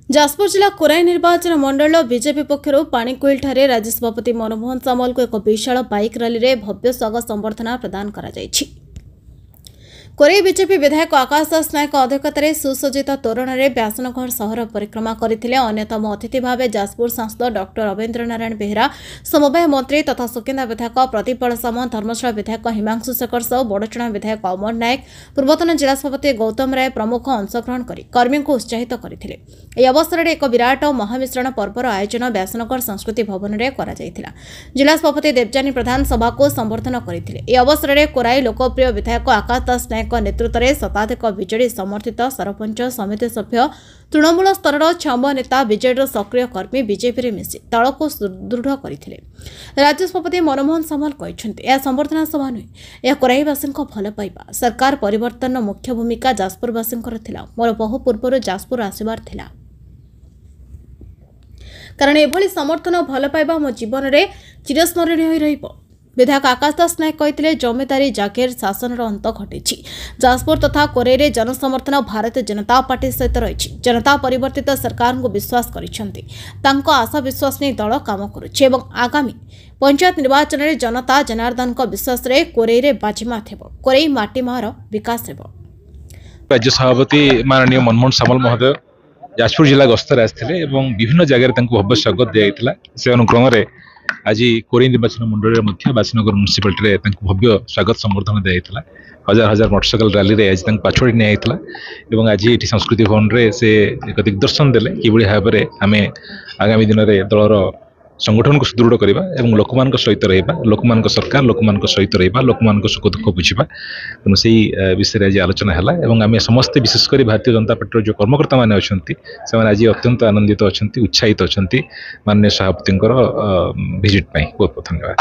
जाजपुर जिला कोराई निर्वाचन मंडल बीजेपी पक्षर पाणीकोइल ठारे राज्य सभापति मनमोहन सामल को एक विशाल बाइक रैली रे भव्य स्वागत संबर्धना प्रदान करा जायछि। कोराई बीजेपी विधायक आकाश दास नायक अध्यक्षतार सुसज्जित तोरण में व्यासनगर सहर परिक्रमा करते अन्यतम अतिथि भाव जाजपुर सांसद डॉक्टर रवीन्द्र नारायण बेहेरा, समवाय मंत्री तथा सुकिंदा विधायक प्रदीप सामंत, धर्मशाला विधायक हिमांशु शेखर साहू, बड़चणा विधायक अमर नायक, पूर्वतन जिला सभापति गौतम राय प्रमुख अंशग्रहण कर कर्मी को उत्साहित करते। ଏହି ଅବସରରେ ଏକ ବିରାଟ ମହାମିଶ୍ରଣ ପର୍ବର ଆୟୋଜନ ବ୍ୟାସନଗର ସଂସ୍କୃତି ଭବନରେ କରାଯାଇଥିଲା। ଜିଲ୍ଲା ସଭାପତି ଦେବଯାନୀ ପ୍ରଧାନ ସଭାକୁ ସମ୍ବର୍ଦ୍ଧନ କରିଥିଲେ। ଏହି ଅବସରରେ କୋରାଇ ଲୋକପ୍ରିୟ ବିଧାୟକ ଆକାଶ ଦାସ ନାୟକଙ୍କ ନେତୃତ୍ୱରେ ଶତାଧିକ ବିଜେଡି ସମର୍ଥିତ ସରପଞ୍ଚ, ସମିତି ସଭ୍ୟ, ତୃଣମୂଳ ସ୍ତରର ଛମ ନେତା, ବିଜେଡିର ସକ୍ରିୟ କର୍ମୀ ବିଜେପିରେ ମିଶି ଦଳକୁ ସୁଦୃଢ଼ କରିଥିଲେ। ରାଜ୍ୟ ସଭାପତି मनमोहन सामल କହିଛନ୍ତି, ଏହା ସମ୍ବର୍ଦ୍ଧନା ସଭା ନୁହେଁ, ଏହା କୋରାଇବାସୀଙ୍କ ଭଲ ପାଇବା। ସରକାର ପରିବର୍ତ୍ତନର ମୁଖ୍ୟ ଭୂମିକା ଯାଜପୁରବାସୀଙ୍କର ଥିଲା। ମୋର ବହୁ ପୂର୍ବରୁ ଯାଜପୁର ଆସିବାର ଥିଲା, कारण एभली समर्थन भल पाइबा मो जीवन में चिरस्मरणीय हो रहिबो। विधायक आकाश दास नायक कहते जमीदारी जागीर शासन अंत घटी जाजपुर तथा कोरेरे जनसमर्थन भारतीय जनता पार्टी सहित रही। जनता परिवर्तित सरकार को विश्वास करिसेंती। तांको आशा विश्वास नहीं दल काम करुछि एवं आगामी पंचायत निर्वाचन में जनता जनार्दन को विश्वास रे कोरेरे बाजीमात हेबो। कोरेई माटी मार विकास हेबो। राज्य सभापति माननीय मनमोहन सामल महोदय जाजपुर जिला गस्तर आते विभिन्न जगह भव्य स्वागत दिया। से अनुक्रम में आज कोराई निर्वाचन मंडल में बासीनगर म्युनिसिपालिटी भव्य स्वागत संबर्धना दिया। हजार हजार मोटरसाइकल रैली रे आज पाछड़ी निया। आज ये संस्कृति भवन में से एक दिग्दर्शन देले कि भाव में आम आगामी दिन में दलर संगठन को सुदृढ़ करवा और लोक सहित रहा, लोक सरकार लोक सहित रहा, लोक सुख दुख बुझा। तेणु से विषय आज आलोचना है। आम समस्ते विशेषकर भारतीय जनता पार्टी जो कर्मकर्ता मैंने अच्छा आज अत्यंत आनंदित अच्छा, उत्साहित अच्छा माननीय सभापति भिजिट बहुत बहुत धन्यवाद।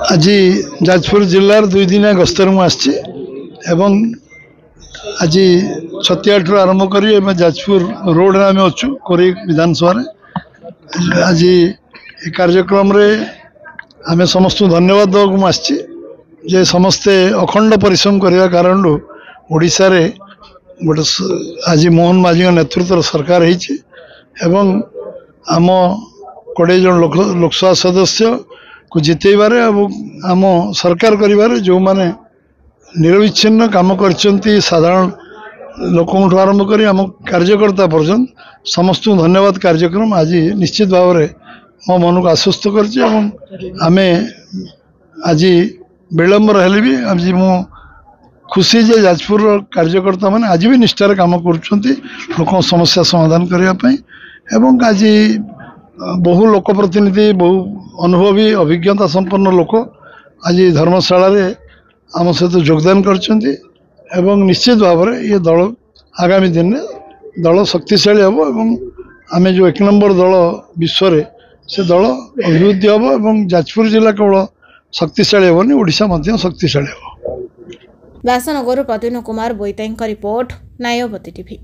आज जाजपुर जिलार 2 दिनिया गस्तर मुझे आज छतियाठ आरंभ कर जाजपुर रोड में आम अच्छु कोराई विधानसभा। आज ये कार्यक्रम रे आम समस्त धन्यवाद देवाक आसी जे समस्ते अखंड परिश्रम करने कारण ओडिशा रे गोटे आज मोहन माझी नेतृत्व सरकार एवं आम 20 जन लोकसभा सदस्य को जितेबारे आम सरकार करिबारे जो माने निरविच्छिन्न काम करछंती, साधारण लोक आरंभ कर आम कार्यकर्ता पर्यंत समस्त धन्यवाद। कार्यक्रम आज निश्चित भाव में मो मन को आश्वस्त करछि। आमे आज विलंब रहे भी आज मु खुशी जे जाजपुर कार्यकर्ता माने आज भी निष्ठार काम करुछंती लोक समस्या समाधान करने। आज बहु लोक प्रतिनिधि, बहु अनुभवी अभिज्ञता संपन्न लोक आज धर्मशाला रे आम सहित योगदान करछंती। निश्चित भाव में ये दल आगामी दिन में दल शक्तिशाली हम और आम जो 1 नंबर दल विश्व रे से दल अभिवृद्धि हम और जाजपुर जिला केवल शक्तिशाली हेनी, ओडिशा मध्य शक्तिशाली हम। Vyasnagar Pradyumna Kumar Boitai report, Nyayavati TV.